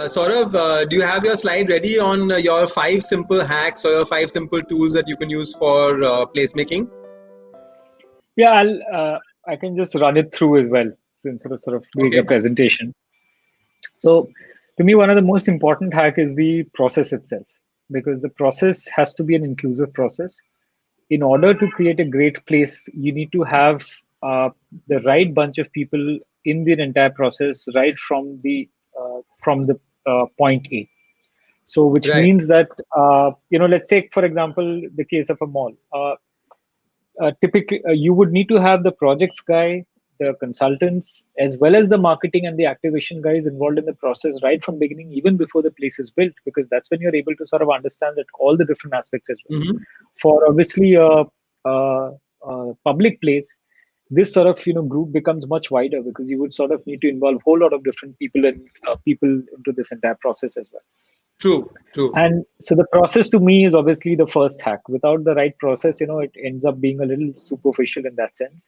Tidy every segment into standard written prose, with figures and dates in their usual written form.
Saurav, do you have your slide ready on your 5 simple hacks or your 5 simple tools that you can use for placemaking? Yeah, I can just run it through as well, so instead of sort of doing a Okay. presentation. So to me, one of the most important hack is the process itself, because the process has to be an inclusive process. In order to create a great place, you need to have the right bunch of people in the entire process, right from the point A. So, which Right. means that let's take for example the case of a mall. Typically, you would need to have the projects guy, the consultants, as well as the marketing and the activation guys involved in the process right from beginning, even before the place is built, because that's when you're able to sort of understand that all the different aspects as well. Mm-hmm. For obviously a public place, this sort of group becomes much wider, because you would sort of need to involve a whole lot of different people and people into this entire process as well. True. True. And so the process to me is obviously the first hack. Without the right process, it ends up being a little superficial in that sense.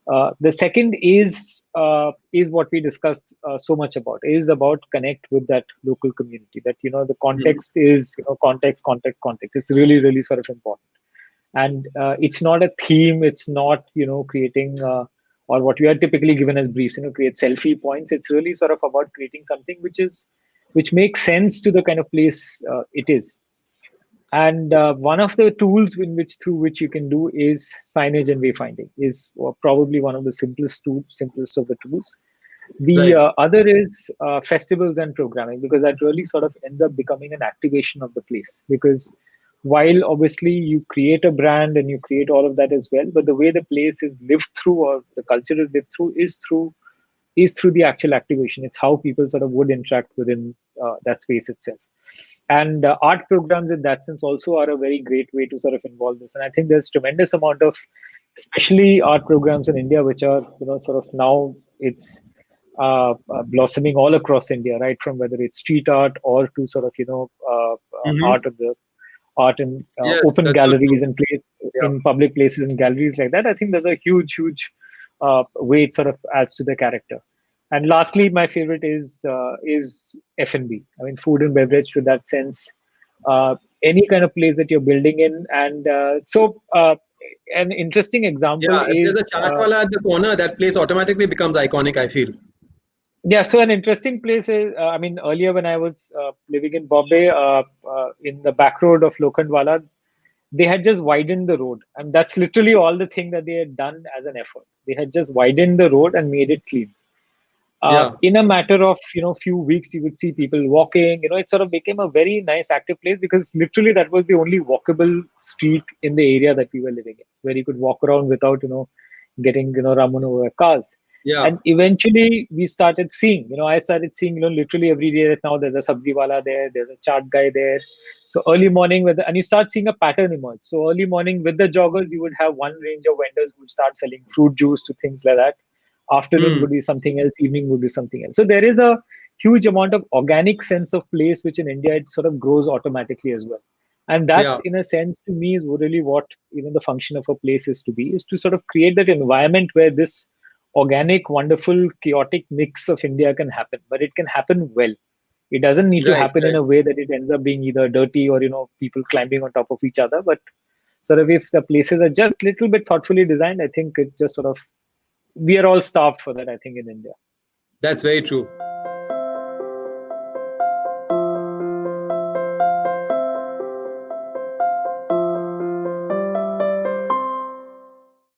The second is what we discussed so much about, is about connect with that local community. That the Mm-hmm. context is context. It's really really sort of important, and it's not a theme. It's not creating or what we are typically given as briefs. Create selfie points. It's really sort of about creating something which makes sense to the kind of place it is. And one of the tools through which you can do is signage and wayfinding is probably one of the simplest of the tools. The Right. other is festivals and programming, because that really sort of ends up becoming an activation of the place. Because while obviously you create a brand and you create all of that as well, but the way the place is lived through, or the culture is lived through, is through the actual activation. It's how people sort of would interact within that space itself. And art programs in that sense also are a very great way to sort of involve this. And I think there's tremendous amount of, especially art programs in India, which are sort of now it's blossoming all across India, right? From whether it's street art or to sort of Mm-hmm. art of the art in Yes, open that's so true. galleries and Yeah. in public places and galleries like that. I think there's a huge way it sort of adds to the character. And lastly, my favorite is F&B. I mean, food and beverage to that sense. Any kind of place that you're building in, and an interesting example Yeah. If there's is a chaat wala at the corner, that place automatically becomes iconic, I feel. yeah. So an interesting place is, I mean, earlier when I was living in Bombay, in the back road of Lokhandwala, they had just widened the road, and that's literally all the thing that they had done as an effort. They had just widened the road and made it clean. Yeah. In a matter of few weeks, you would see people walking. It sort of became a very nice active place, because literally that was the only walkable street in the area that we were living in, where you could walk around without getting run over by cars. Yeah. And eventually we started seeing, I started seeing literally every day that now there's a sabzi wala there, there's a chaat guy there. So early morning and you start seeing a pattern emerge. So early morning with the joggers, you would have one range of vendors who would start selling fruit juice to things like that. Afternoon Hmm. would be something else, evening would be something else. So there is a huge amount of organic sense of place, which in India it sort of grows automatically as well. And that's Yeah. in a sense to me is really what even the function of a place is to be, is to sort of create that environment where this organic, wonderful, chaotic mix of India can happen, but it can happen well. It doesn't need to Right. happen in Right. a way that it ends up being either dirty or people climbing on top of each other. But sort of if the places are just little bit thoughtfully designed, I think it just sort of we are all starved for that, I think, in India. That's very true.